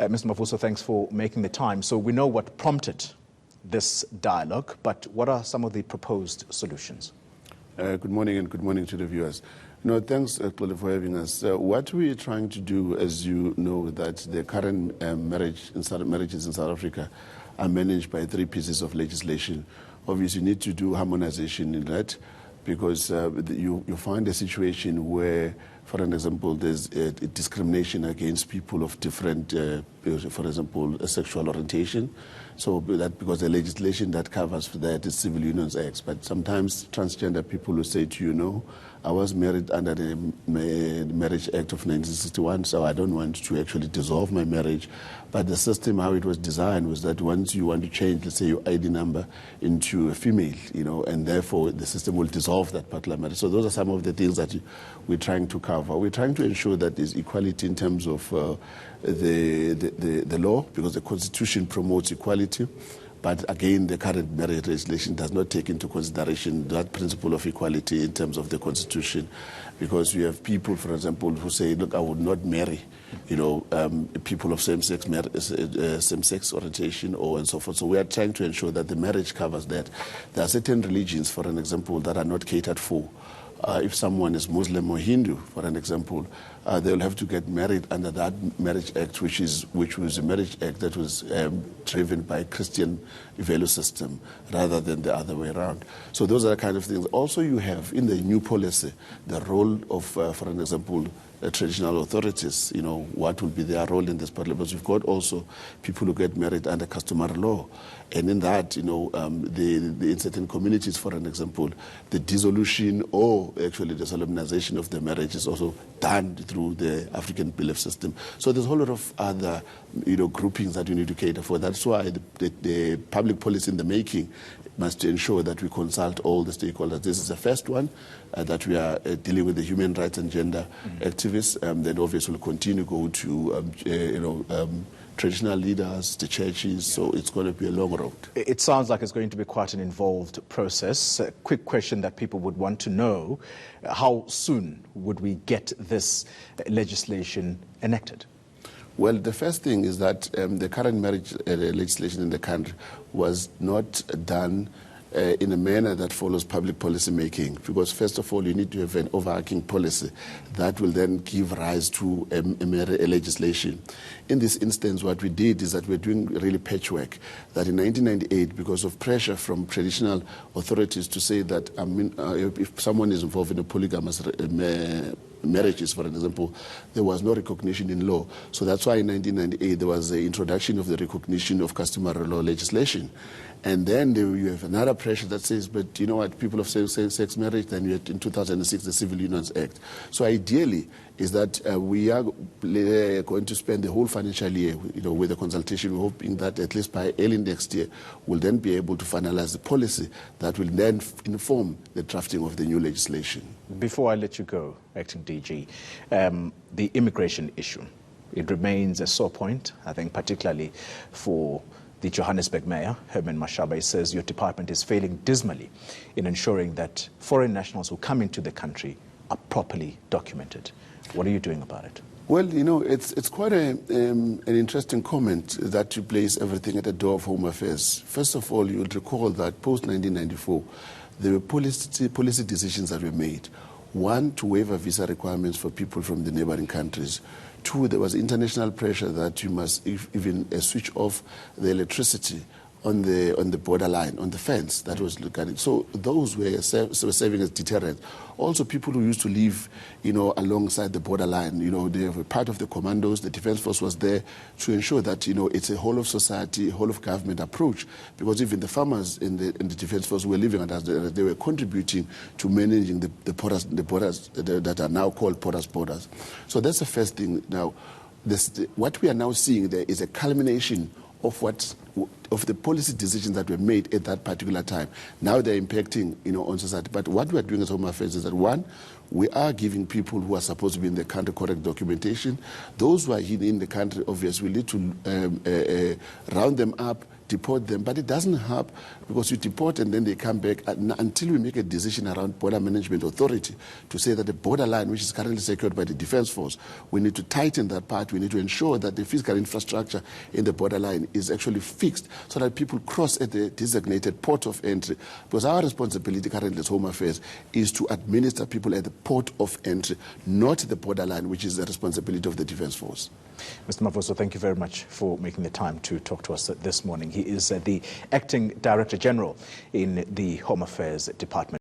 Mr. Mavuso, thanks for making the time. So we know what prompted this dialogue, but what are some of the proposed solutions? Good morning, and good morning to the viewers. No, thanks, Claudia, for having us. What we're trying to do, as you know, that the current marriages in South Africa are managed by 3 pieces of legislation. Obviously, you need to do harmonization in that, because you find a situation where, for an example, there's a discrimination against people of different, for example, a sexual orientation. So that because the legislation that covers for that is Civil Unions Act. But sometimes transgender people will say to you, no, I was married under the Marriage Act of 1961, so I don't want to actually dissolve my marriage. But the system, how it was designed, was that once you want to change, let's say, your ID number into a female, and therefore the system will dissolve that particular marriage. So those are some of the things that we're trying to cover. We're trying to ensure that there's equality in terms of the law, because the Constitution promotes equality. But again, the current marriage legislation does not take into consideration that principle of equality in terms of the Constitution, because you have people, for example, who say, look, I would not marry, people of same-sex orientation and so forth. So we are trying to ensure that the marriage covers that. There are certain religions, for an example, that are not catered for. If someone is Muslim or Hindu, for an example, they will have to get married under that Marriage Act, which was a Marriage Act that was driven by a Christian value system rather than the other way around. So those are the kind of things. Also, you have in the new policy the role of, for an example, traditional authorities, what will be their role in this parliament. We've got also people who get married under customary law. And in that, in certain communities, for an example, the dissolution or actually the solemnization of the marriage is also done through the African belief system. So there's a whole lot of other, groupings that you need to cater for. That's why the public policy in the making must ensure that we consult all the stakeholders. This is the first one, that we are dealing with the human rights and gender activists. Then obviously we'll continue to go to, traditional leaders, the churches, so it's going to be a long road. It sounds like it's going to be quite an involved process. A quick question that people would want to know, how soon would we get this legislation enacted? Well, the first thing is that the current marriage legislation in the country was not done in a manner that follows public policy making, because first of all you need to have an overarching policy that will then give rise to a legislation. In this instance, what we did is that we're doing really patchwork. That in 1998, because of pressure from traditional authorities to say that if someone is involved in a polygamous marriages, for example, there was no recognition in law. So that's why in 1998 there was the introduction of the recognition of customary law legislation. And then you have another pressure that says, but you know what, people of same-sex marriage, then you had in 2006 the Civil Unions Act. So ideally is that we are going to spend the whole financial year, with the consultation. We're hoping that at least by early next year, we'll then be able to finalize the policy that will then inform the drafting of the new legislation. Before I let you go, Acting DG, the immigration issue, it remains a sore point, I think, particularly for the Johannesburg Mayor, Herman Mashaba. He says your department is failing dismally in ensuring that foreign nationals who come into the country are properly documented. What are you doing about it? Well, it's quite an interesting comment that you place everything at the door of Home Affairs. First of all, you'll recall that post-1994, there were policy decisions that were made. One, to waive visa requirements for people from the neighboring countries. Two, there was international pressure that you must even switch off the electricity on the borderline, on the fence that was looked at. So those were serving as deterrent. Also, people who used to live, alongside the borderline, they were part of the commandos. The Defence Force was there to ensure that, it's a whole of society, whole of government approach. Because even the farmers in the Defence Force were living at us, they were contributing to managing the borders that are now called porous borders. So that's the first thing. Now, what we are now seeing there is a culmination of the policy decisions that were made at that particular time. Now they're impacting, on society. But what we are doing as Home Affairs is that, one, we are giving people who are supposed to be in the country correct documentation. Those who are in the country, obviously, we need to round them up, deport them, but it doesn't help because you deport and then they come back until we make a decision around Border Management Authority to say that the borderline, which is currently secured by the Defence Force, we need to tighten that part. We need to ensure that the physical infrastructure in the borderline is actually fixed so that people cross at the designated port of entry. Because our responsibility currently as Home Affairs is to administer people at the port of entry, not the borderline, which is the responsibility of the Defence Force. Mr. Mavuso, thank you very much for making the time to talk to us this morning. He is the Acting Director General in the Home Affairs Department.